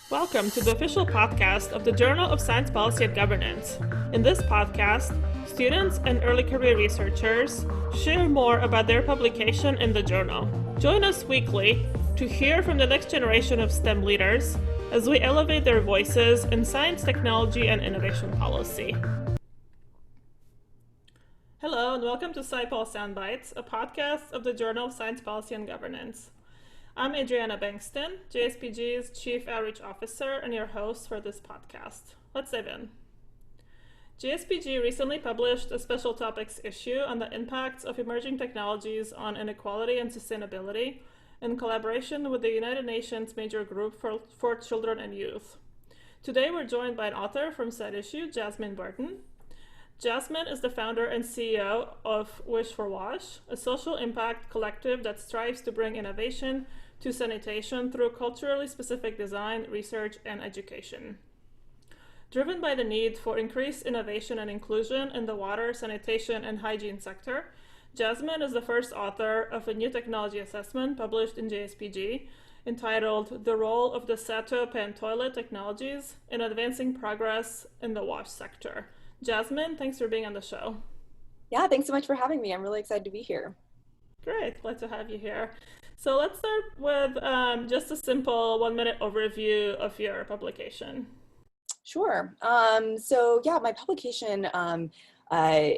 Welcome to the official podcast of the Journal of Science Policy and Governance. In this podcast, students and early career researchers share more about their publication in the journal. Join us weekly to hear from the next generation of STEM leaders as we elevate their voices in science, technology, and innovation policy. Hello, and welcome to SciPol SoundBites, a podcast of the Journal of Science Policy and Governance. I'm Adriana Bankston, JSPG's Chief Outreach Officer and your host for this podcast. Let's dive in. JSPG recently published a special topics issue on the impacts of emerging technologies on inequality and sustainability in collaboration with the United Nations Major Group for Children and Youth. Today we're joined by an author from said issue, Jasmine Burton. Jasmine is the founder and CEO of Wish for Wash, a social impact collective that strives to bring innovation to sanitation through culturally specific design, research, and education. Driven by the need for increased innovation and inclusion in the water, sanitation, and hygiene sector, Jasmine is the first author of a new technology assessment published in JSPG entitled The Role of the Sato Pan Toilet Technologies in Advancing Progress in the Wash Sector. Jasmine, thanks for being on the show. Yeah, thanks so much for having me. I'm really excited to be here. Great, glad to have you here. So let's start with just a simple 1-minute overview of your publication. Sure. My publication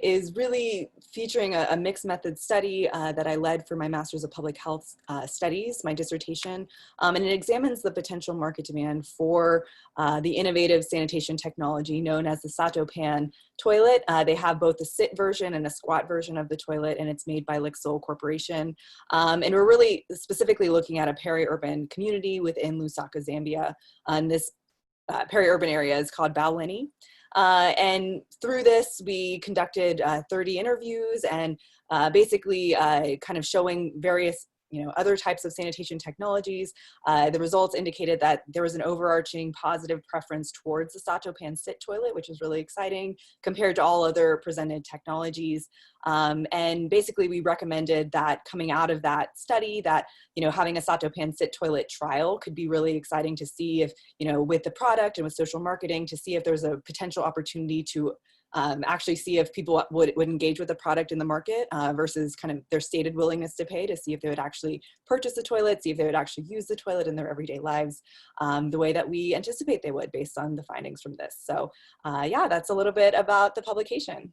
is really featuring a mixed method study that I led for my Master's of Public Health Studies, my dissertation, and it examines the potential market demand for the innovative sanitation technology known as the Sato Pan toilet. They have both a sit version and a squat version of the toilet, and it's made by LIXIL Corporation. And we're really specifically looking at a peri-urban community within Lusaka, Zambia. This peri-urban area is called Baulinie. And through this, we conducted 30 interviews and basically kind of showing various other types of sanitation technologies. The results indicated that there was an overarching positive preference towards the Sato Pan sit toilet, which is really exciting compared to all other presented technologies. And basically we recommended that coming out of that study that, having a Sato Pan sit toilet trial could be really exciting to see if, with the product and with social marketing, to see if there's a potential opportunity to actually see if people would engage with the product in the market versus kind of their stated willingness to pay, to see if they would actually purchase the toilet, see if they would actually use the toilet in their everyday lives the way that we anticipate they would based on the findings from this. So that's a little bit about the publication.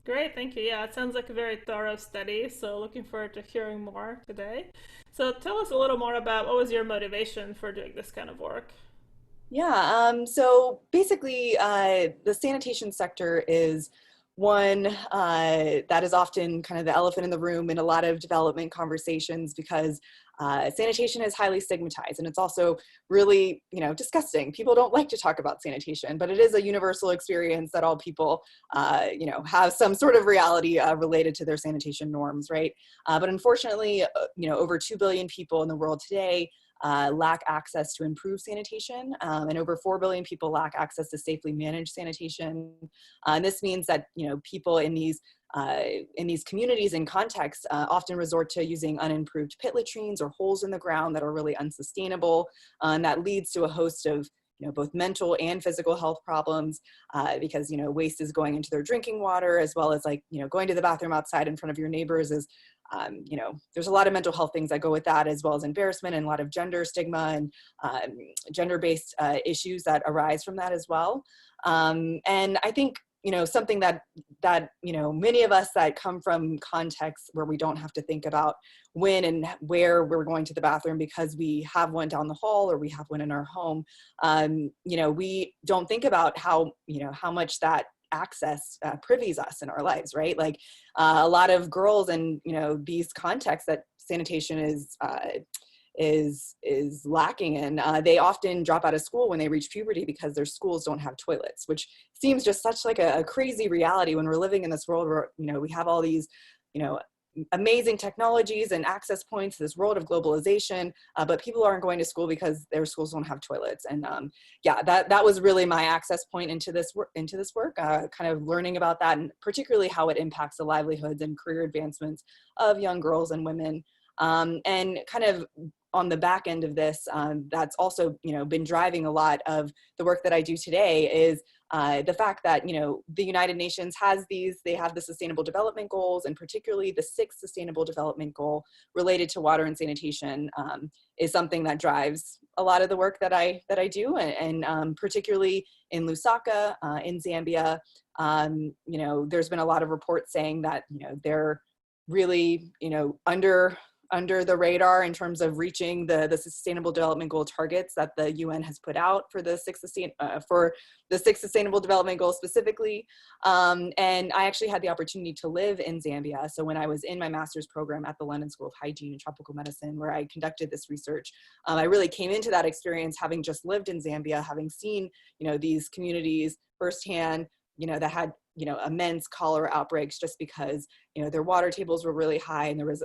Great, thank you. Yeah, it sounds like a very thorough study, so looking forward to hearing more today. So tell us a little more about what was your motivation for doing this kind of work? Yeah, so basically the sanitation sector is one that is often kind of the elephant in the room in a lot of development conversations because sanitation is highly stigmatized, and it's also really, disgusting. People don't like to talk about sanitation, but it is a universal experience that all people, have some sort of reality related to their sanitation norms, right? But unfortunately, over 2 billion people in the world today lack access to improved sanitation, and over 4 billion people lack access to safely managed sanitation. And this means that people in these communities and contexts often resort to using unimproved pit latrines or holes in the ground that are really unsustainable, and that leads to a host of both mental and physical health problems because waste is going into their drinking water, as well as going to the bathroom outside in front of your neighbors is there's a lot of mental health things that go with that, as well as embarrassment and a lot of gender stigma and gender-based issues that arise from that as well. And I think something that many of us that come from contexts where we don't have to think about when and where we're going to the bathroom because we have one down the hall or we have one in our home, we don't think about how much that access privies us in our lives, right? Like a lot of girls in these contexts that sanitation is lacking in, they often drop out of school when they reach puberty because their schools don't have toilets, which seems just such like a crazy reality when we're living in this world where we have all these amazing technologies and access points, this world of globalization, but people aren't going to school because their schools don't have toilets. And that was really my access point into this work, kind of learning about that, and particularly how it impacts the livelihoods and career advancements of young girls and women, and kind of on the back end of this, that's also, been driving a lot of the work that I do today is the fact that, the United Nations they have the Sustainable Development Goals, and particularly the 6th Sustainable Development Goal related to water and sanitation is something that drives a lot of the work that I do, and particularly in Lusaka, in Zambia, there's been a lot of reports saying that, they're really, under the radar in terms of reaching the Sustainable Development Goal targets that the UN has put out for the 6th Sustainable Development Goal specifically. And I actually had the opportunity to live in Zambia. So when I was in my master's program at the London School of Hygiene and Tropical Medicine, where I conducted this research, I really came into that experience having just lived in Zambia, having seen, these communities firsthand, that had, immense cholera outbreaks just because, their water tables were really high, and there was,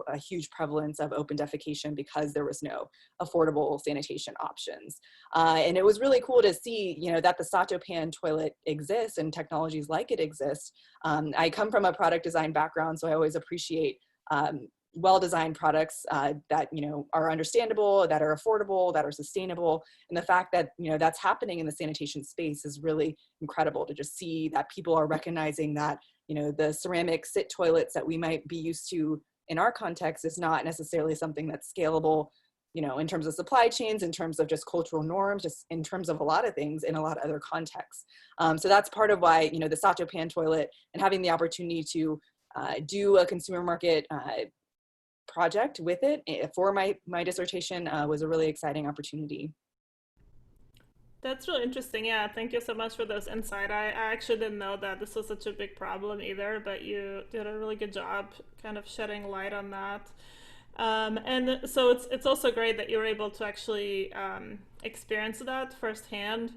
a huge prevalence of open defecation because there was no affordable sanitation options. And it was really cool to see, that the Sato Pan toilet exists and technologies like it exist. I come from a product design background, so I always appreciate well-designed products that are understandable, that are affordable, that are sustainable, and the fact that that's happening in the sanitation space is really incredible to just see that people are recognizing that the ceramic sit toilets that we might be used to in our context is not necessarily something that's scalable, in terms of supply chains, in terms of just cultural norms, just in terms of a lot of things in a lot of other contexts. So that's part of why the Sato Pan toilet and having the opportunity to do a consumer market project with it for my dissertation was a really exciting opportunity. That's really interesting. Yeah, thank you so much for those insight. I actually didn't know that this was such a big problem either, but you did a really good job kind of shedding light on that. And so it's also great that you were able to actually experience that firsthand.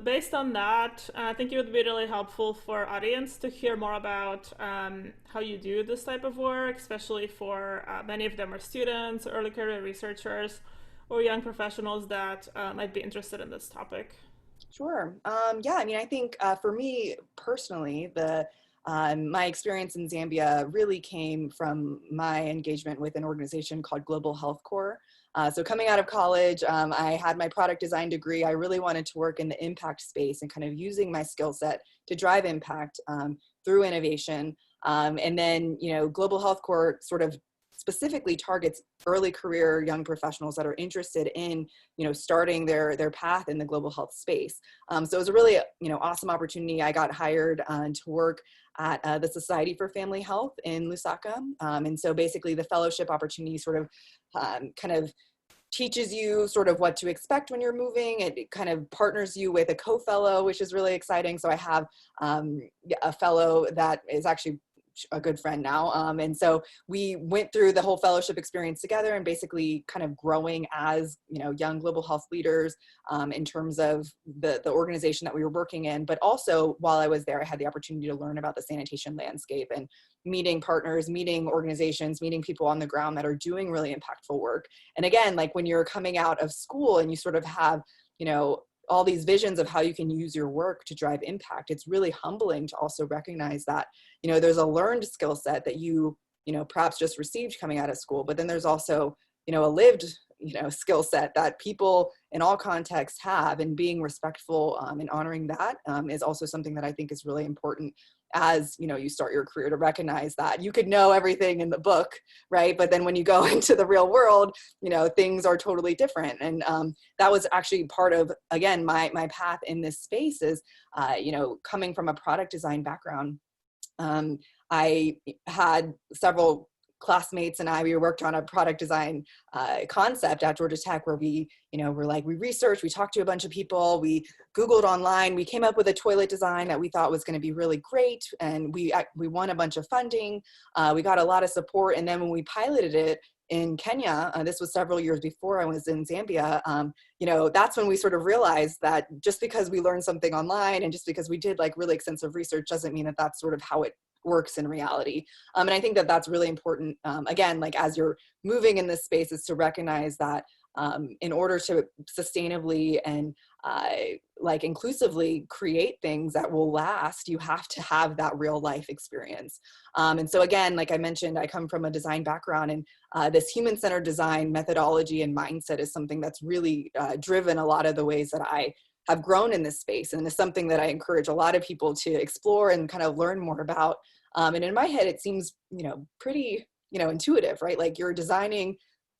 Based on that, I think it would be really helpful for our audience to hear more about how you do this type of work, especially for many of them are students, early career researchers, or young professionals that might be interested in this topic. Sure. Yeah, I think for me personally, my experience in Zambia really came from my engagement with an organization called Global Health Corps. So coming out of college, I had my product design degree. I really wanted to work in the impact space and kind of using my skill set to drive impact through innovation. And then, Global Health Corps sort of specifically targets early career young professionals that are interested in, starting their path in the global health space. So it was a really, awesome opportunity. I got hired to work at the Society for Family Health in Lusaka. And so basically the fellowship opportunity sort of kind of teaches you sort of what to expect when you're moving. It kind of partners you with a co-fellow, which is really exciting. So I have a fellow that is actually a good friend now. And so we went through the whole fellowship experience together and basically kind of growing as, young global health leaders in terms of the organization that we were working in. But also while I was there, I had the opportunity to learn about the sanitation landscape and meeting partners, meeting organizations, meeting people on the ground that are doing really impactful work. And again, like when you're coming out of school and you sort of have, all these visions of how you can use your work to drive impact, it's really humbling to also recognize that, there's a learned skill set that you perhaps just received coming out of school, but then there's also, a lived, skill set that people in all contexts have, and being respectful and honoring that is also something that I think is really important as, you start your career, to recognize that you could know everything in the book, right? But then when you go into the real world, things are totally different. And that was actually part of, again, my path in this space is, coming from a product design background. I had several classmates and we worked on a product design concept at Georgia Tech where we researched, we talked to a bunch of people, we Googled online, we came up with a toilet design that we thought was going to be really great. And we won a bunch of funding. We got a lot of support. And then when we piloted it in Kenya, this was several years before I was in Zambia, that's when we sort of realized that just because we learned something online and just because we did really extensive research doesn't mean that that's sort of how it works in reality. And I think that that's really important, again, as you're moving in this space, is to recognize that in order to sustainably and like inclusively create things that will last, you have to have that real life experience. And so again, like I mentioned, I come from a design background, and this human-centered design methodology and mindset is something that's really driven a lot of the ways that I have grown in this space, and is something that I encourage a lot of people to explore and kind of learn more about. And in my head, it seems, pretty, intuitive, right? Like you're designing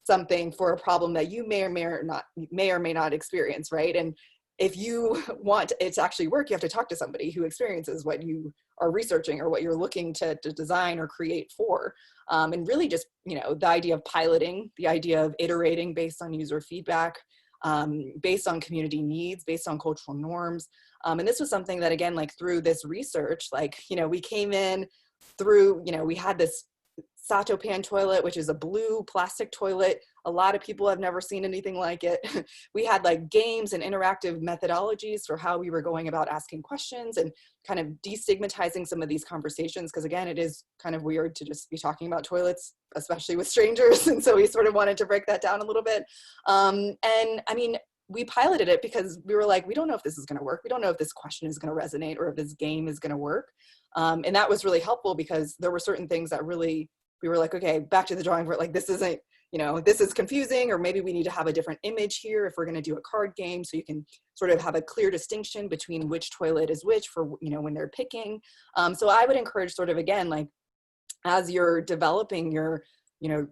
something for a problem that you may or may not experience, right? And if you want it to actually work, you have to talk to somebody who experiences what you are researching or what you're looking to design or create for. And really just, the idea of piloting, the idea of iterating based on user feedback, based on community needs, based on cultural norms. And this was something that, again, like through this research, like, we came in through, we had this Sato Pan toilet, which is a blue plastic toilet. A lot of people have never seen anything like it. We had like games and interactive methodologies for how we were going about asking questions and kind of destigmatizing some of these conversations. Because again, it is kind of weird to just be talking about toilets, especially with strangers. And so we sort of wanted to break that down a little bit. And I mean, we piloted it because we were like, we don't know if this is going to work. We don't know if this question is going to resonate or if this game is going to work. And that was really helpful because there were certain things that really, we were like, okay, back to the drawing board. Like, this isn't, this is confusing, or maybe we need to have a different image here if we're going to do a card game, so you can sort of have a clear distinction between which toilet is which for, when they're picking. So I would encourage sort of, again, like as you're developing your,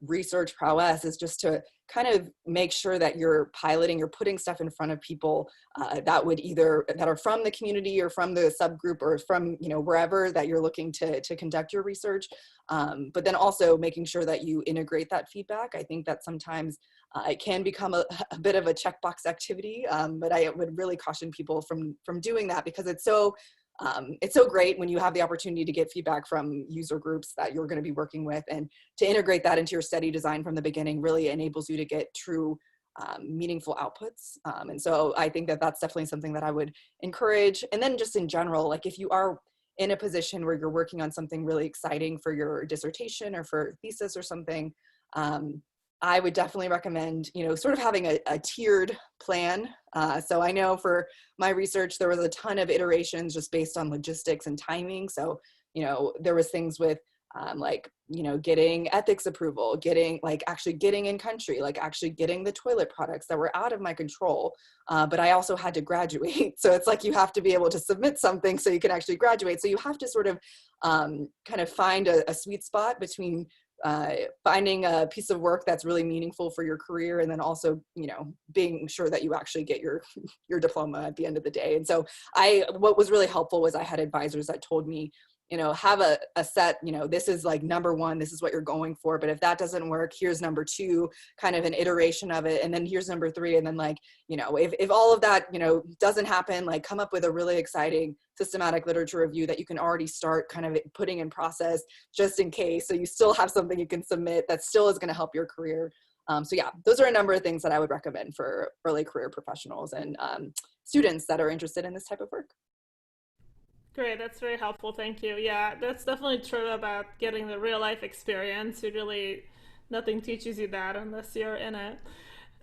research prowess, is just to kind of make sure that you're piloting, you're putting stuff in front of people that are from the community or from the subgroup or from, wherever that you're looking to conduct your research. But then also making sure that you integrate that feedback. I think that sometimes it can become a bit of a checkbox activity, but I would really caution people from doing that, because it's so great when you have the opportunity to get feedback from user groups that you're going to be working with, and to integrate that into your study design from the beginning really enables you to get true meaningful outputs. And so I think that that's definitely something that I would encourage. And then just in general, like if you are in a position where you're working on something really exciting for your dissertation or for thesis or something, I would definitely recommend, sort of having a tiered plan. So I know for my research, there was a ton of iterations just based on logistics and timing. So, there was things with getting ethics approval, actually getting in country, actually getting the toilet products that were out of my control. But I also had to graduate. So it's like, you have to be able to submit something so you can actually graduate. So you have to sort of kind of find a sweet spot between finding a piece of work that's really meaningful for your career, and then also, being sure that you actually get your diploma at the end of the day. And so what was really helpful was I had advisors that told me, have a set, this is like number one, this is what you're going for. But if that doesn't work, here's number two, kind of an iteration of it. And then here's number three. And then if all of that, doesn't happen, come up with a really exciting systematic literature review that you can already start kind of putting in process just in case. So you still have something you can submit that still is going to help your career. So yeah, those are a number of things that I would recommend for early career professionals and students that are interested in this type of work. Great, that's very helpful. Thank you. Yeah, that's definitely true about getting the real life experience. Nothing teaches you that unless you're in it.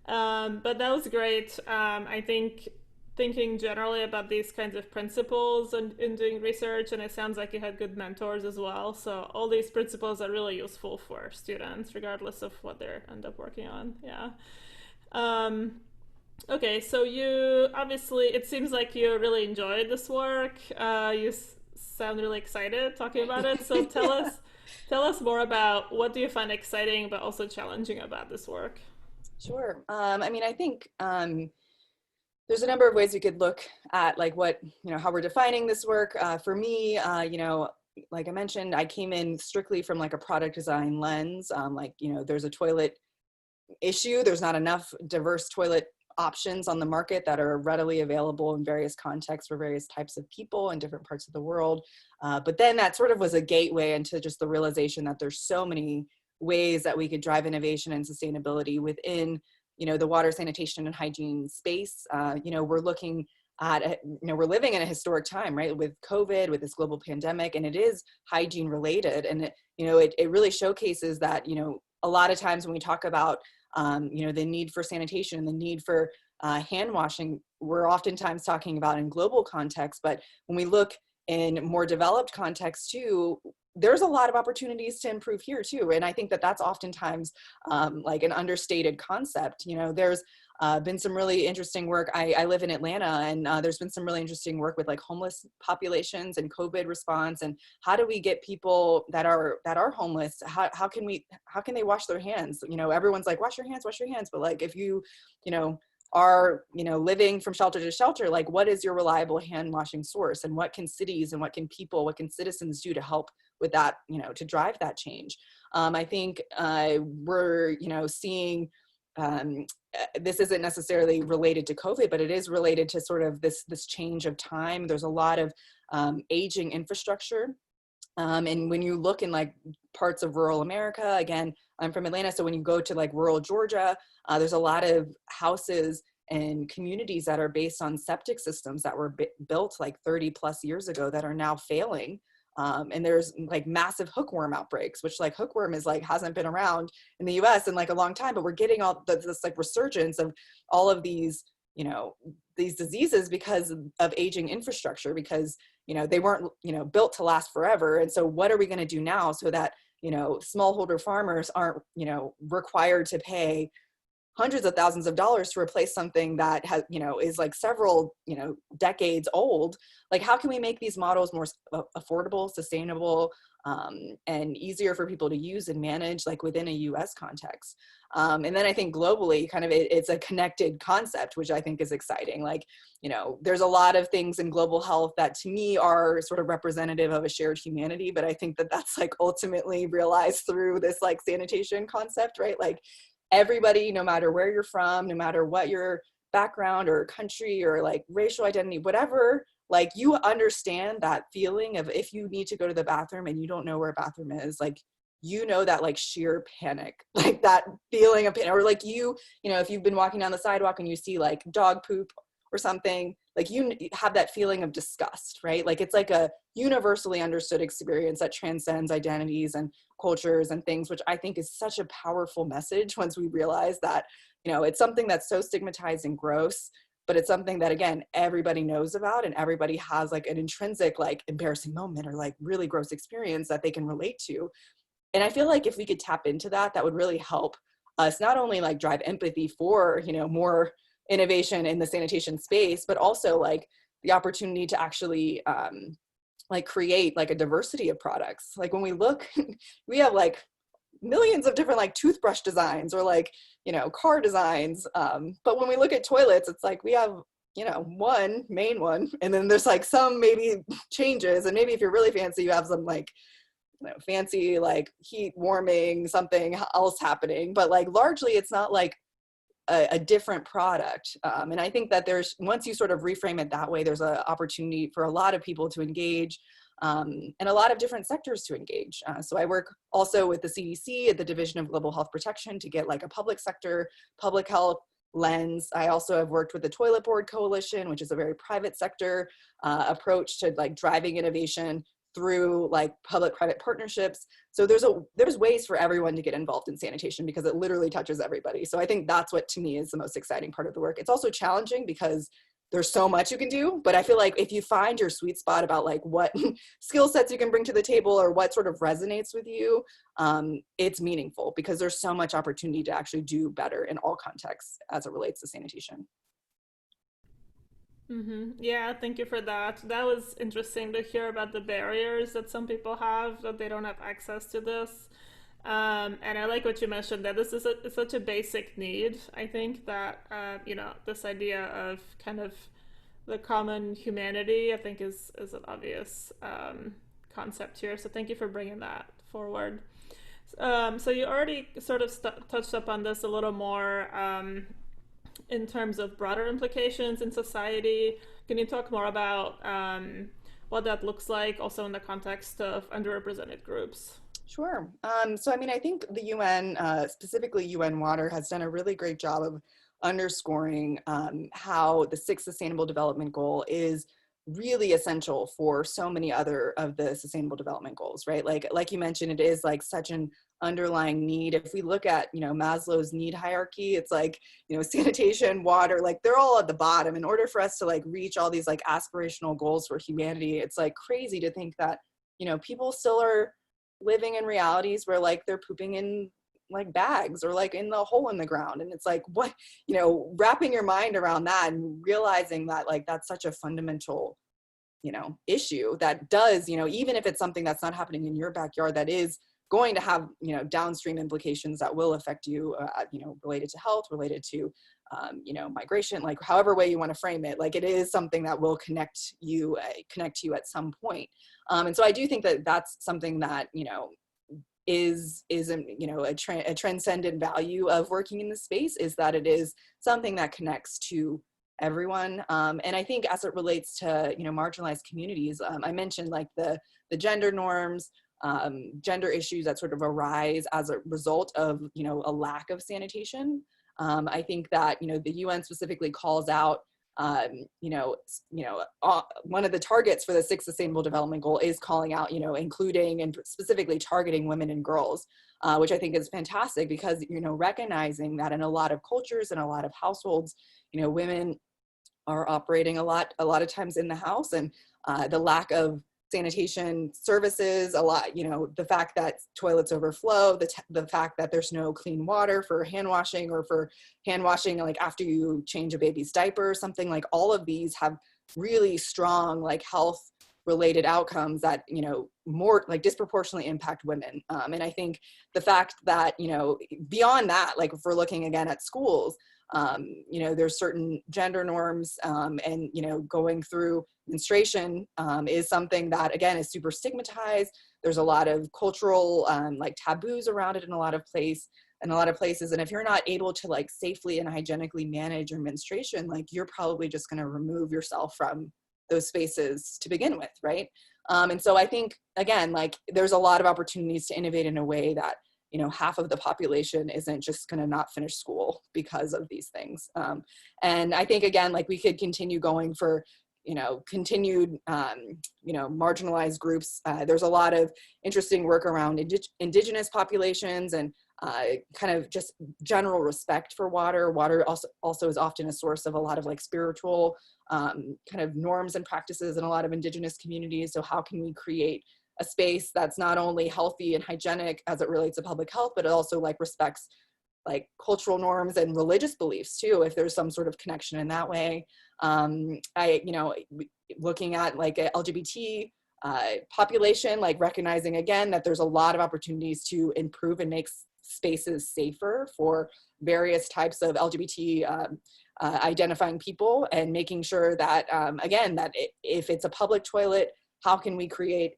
But that was great. I think thinking generally about these kinds of principles in doing research, and it sounds like you had good mentors as well. So all these principles are really useful for students, regardless of what they end up working on. Yeah. Okay, so it seems like you really enjoyed this work. You sound really excited talking about it. So tell us more about, what do you find exciting but also challenging about this work? Sure. I think there's a number of ways we could look at how we're defining this work. For me, like I mentioned, I came in strictly from a product design lens. There's a toilet issue. There's not enough diverse toilet options on the market that are readily available in various contexts for various types of people in different parts of the world. But then that sort of was a gateway into just the realization that there's so many ways that we could drive innovation and sustainability within, the water, sanitation, and hygiene space. We're looking at, we're living in a historic time, right? With COVID, with this global pandemic, and it is hygiene related. And it really showcases that, a lot of times when we talk about the need for sanitation, the need for hand washing, we're oftentimes talking about in global context, but when we look in more developed context too, there's a lot of opportunities to improve here too. And I think that that's oftentimes like an understated concept. There's been some really interesting work. I live in Atlanta, and there's been some really interesting work with like homeless populations and COVID response, and how do we get people that are homeless, how can they wash their hands? Everyone's like, wash your hands, but like if you are living from shelter to shelter, like what is your reliable hand washing source, and what can cities and what can citizens do to help with that, to drive that change? I think we're seeing this isn't necessarily related to COVID, but it is related to sort of this change of time. There's a lot of aging infrastructure. And when you look in like parts of rural America, again, I'm from Atlanta, so when you go to like rural Georgia, there's a lot of houses and communities that are based on septic systems that were built like 30 plus years ago that are now failing. And there's like massive hookworm outbreaks, which like hookworm is like hasn't been around in the US in like a long time, but we're getting all this like resurgence of all of these, these diseases because of aging infrastructure, because, they weren't, built to last forever. And so what are we going to do now so that, smallholder farmers aren't, required to pay hundreds of thousands of dollars to replace something that has, is like several, decades old? Like, how can we make these models more affordable, sustainable, and easier for people to use and manage, like within a US context? And then I think globally, kind of it's a connected concept, which I think is exciting. Like, there's a lot of things in global health that to me are sort of representative of a shared humanity, but I think that that's like ultimately realized through this like sanitation concept, right? Like, everybody, no matter where you're from, no matter what your background or country or like racial identity, whatever, like you understand that feeling of if you need to go to the bathroom and you don't know where a bathroom is, like, that like sheer panic, like that feeling of panic, or like if you've been walking down the sidewalk and you see like dog poop or something, like you have that feeling of disgust, right? Like it's like a universally understood experience that transcends identities and cultures and things, which I think is such a powerful message once we realize that, it's something that's so stigmatized and gross, but it's something that, again, everybody knows about, and everybody has like an intrinsic, like embarrassing moment or like really gross experience that they can relate to. And I feel like if we could tap into that, that would really help us not only like drive empathy for, more innovation in the sanitation space, but also like the opportunity to actually like create like a diversity of products. Like when we look, we have like millions of different like toothbrush designs or like, car designs. But when we look at toilets, it's like we have, one main one, and then there's like some maybe changes. And maybe if you're really fancy, you have some like, fancy like heat warming, something else happening. But like largely it's not like a different product. And I think that once you sort of reframe it that way, there's an opportunity for a lot of people to engage, and a lot of different sectors to engage. So I work also with the CDC at the Division of Global Health Protection to get like a public sector, public health lens. I also have worked with the Toilet Board Coalition, which is a very private sector approach to like driving innovation through like public-private partnerships. So there's ways for everyone to get involved in sanitation because it literally touches everybody. So I think that's what to me is the most exciting part of the work. It's also challenging because there's so much you can do, but I feel like if you find your sweet spot about like what skill sets you can bring to the table or what sort of resonates with you, it's meaningful because there's so much opportunity to actually do better in all contexts as it relates to sanitation. Mm-hmm. Yeah, thank you for that. That was interesting to hear about the barriers that some people have, that they don't have access to this. And I like what you mentioned, that this is such a basic need. I think that, this idea of kind of the common humanity, I think is an obvious concept here. So thank you for bringing that forward. So you already sort of touched up on this a little more, in terms of broader implications in society. Can you talk more about what that looks like also in the context of underrepresented groups? Sure. So, I mean, I think the UN, specifically UN Water, has done a really great job of underscoring how the Sixth Sustainable Development Goal is really essential for so many other of the Sustainable Development Goals, right? Like you mentioned, it is like such an underlying need. If we look at, Maslow's need hierarchy, it's like, sanitation, water, like they're all at the bottom. In order for us to like reach all these like aspirational goals for humanity, it's like crazy to think that, people still are living in realities where like they're pooping in like bags or like in the hole in the ground. And it's like, what, wrapping your mind around that and realizing that like that's such a fundamental, issue that does, even if it's something that's not happening in your backyard, that is going to have, downstream implications that will affect you, related to health, related to, migration, like however way you want to frame it, like it is something that will connect you at some point. And so I do think that that's something that, is a transcendent value of working in this space, is that it is something that connects to everyone. And I think as it relates to, marginalized communities, I mentioned like the gender norms, gender issues that sort of arise as a result of, a lack of sanitation. I think that, the UN specifically calls out, one of the targets for the 6th Sustainable Development Goal is calling out, including and specifically targeting women and girls, which I think is fantastic because, recognizing that in a lot of cultures and a lot of households, women are operating a lot of times in the house, and the lack of sanitation services, the fact that toilets overflow, the fact that there's no clean water for hand washing or for hand washing like after you change a baby's diaper or something, like all of these have really strong like health related outcomes that, more like disproportionately impact women. And I think the fact that, beyond that, like if we're looking again at schools, there's certain gender norms, and, going through menstruation is something that, again, is super stigmatized. There's a lot of cultural like taboos around it in a lot of places. And if you're not able to like safely and hygienically manage your menstruation, like you're probably just going to remove yourself from those spaces to begin with, right? And so I think, again, like there's a lot of opportunities to innovate in a way that, half of the population isn't just going to not finish school because of these things. And I think, again, like we could continue going for, continued, marginalized groups. There's a lot of interesting work around indigenous populations and kind of just general respect for water. Water also is often a source of a lot of like spiritual kind of norms and practices in a lot of indigenous communities. So how can we create a space that's not only healthy and hygienic as it relates to public health, but it also like respects like cultural norms and religious beliefs too, if there's some sort of connection in that way. Looking at like a LGBT population, like recognizing again that there's a lot of opportunities to improve and make spaces safer for various types of LGBT identifying people, and making sure that, again, that if it's a public toilet, how can we create,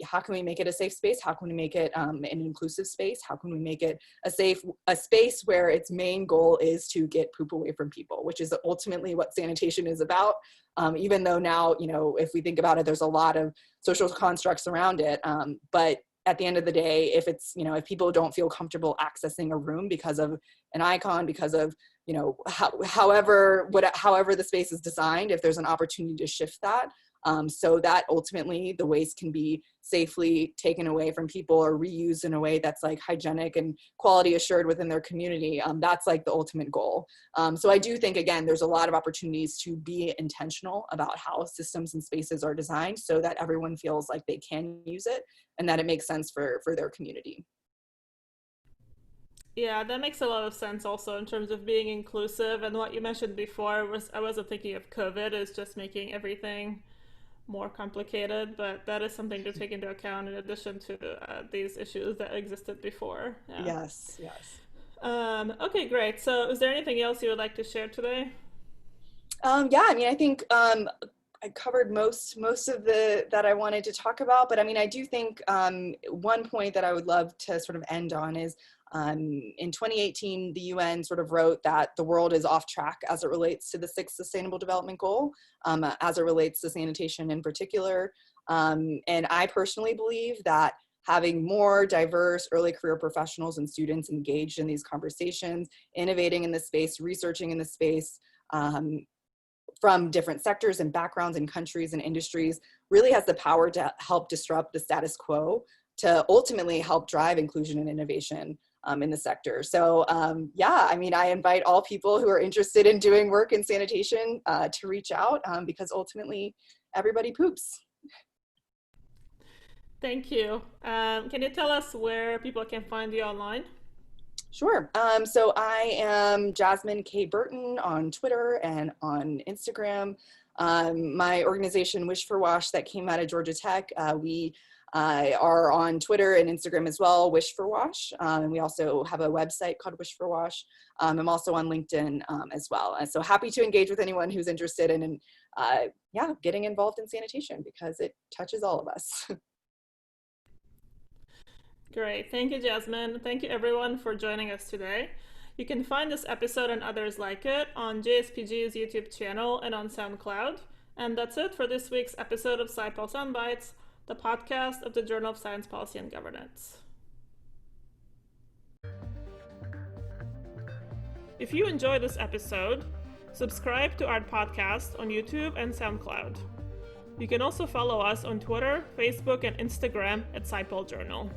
how can we make it a safe space? How can we make it an inclusive space? How can we make it a space where its main goal is to get poop away from people, which is ultimately what sanitation is about. Even though now, if we think about it, there's a lot of social constructs around it. But at the end of the day, if it's, if people don't feel comfortable accessing a room because of an icon, because of, however the space is designed, if there's an opportunity to shift that, so that ultimately the waste can be safely taken away from people or reused in a way that's like hygienic and quality assured within their community. That's like the ultimate goal. So I do think, again, there's a lot of opportunities to be intentional about how systems and spaces are designed so that everyone feels like they can use it and that it makes sense for their community. Yeah, that makes a lot of sense also in terms of being inclusive. And what you mentioned before was, I wasn't thinking of COVID as just making everything more complicated, but that is something to take into account in addition to these issues that existed before. Yeah. Yes. Okay, great. So is there anything else you would like to share today? Yeah, I mean, I think I covered most of that I wanted to talk about, but I mean, I do think one point that I would love to sort of end on is in 2018, the UN sort of wrote that the world is off track as it relates to the 6th Sustainable Development Goal, as it relates to sanitation in particular. And I personally believe that having more diverse early career professionals and students engaged in these conversations, innovating in this space, researching in this space, from different sectors and backgrounds and countries and industries, really has the power to help disrupt the status quo to ultimately help drive inclusion and innovation in the sector. So yeah, I mean, I invite all people who are interested in doing work in sanitation to reach out because ultimately everybody poops. Thank you. Can you tell us where people can find you online? Sure. So I am Jasmine K. Burton on Twitter and on Instagram. My organization, Wish for Wash, that came out of Georgia Tech, we are on Twitter and Instagram as well, Wish for Wash. And we also have a website called Wish for Wash. I'm also on LinkedIn as well. And so happy to engage with anyone who's interested in yeah, getting involved in sanitation because it touches all of us. Great. Thank you, Jasmine. Thank you, everyone, for joining us today. You can find this episode and others like it on JSPG's YouTube channel and on SoundCloud. And that's it for this week's episode of SciPol SoundBites, the podcast of the Journal of Science Policy and Governance. If you enjoyed this episode, subscribe to our podcast on YouTube and SoundCloud. You can also follow us on Twitter, Facebook, and Instagram at SciPol Journal.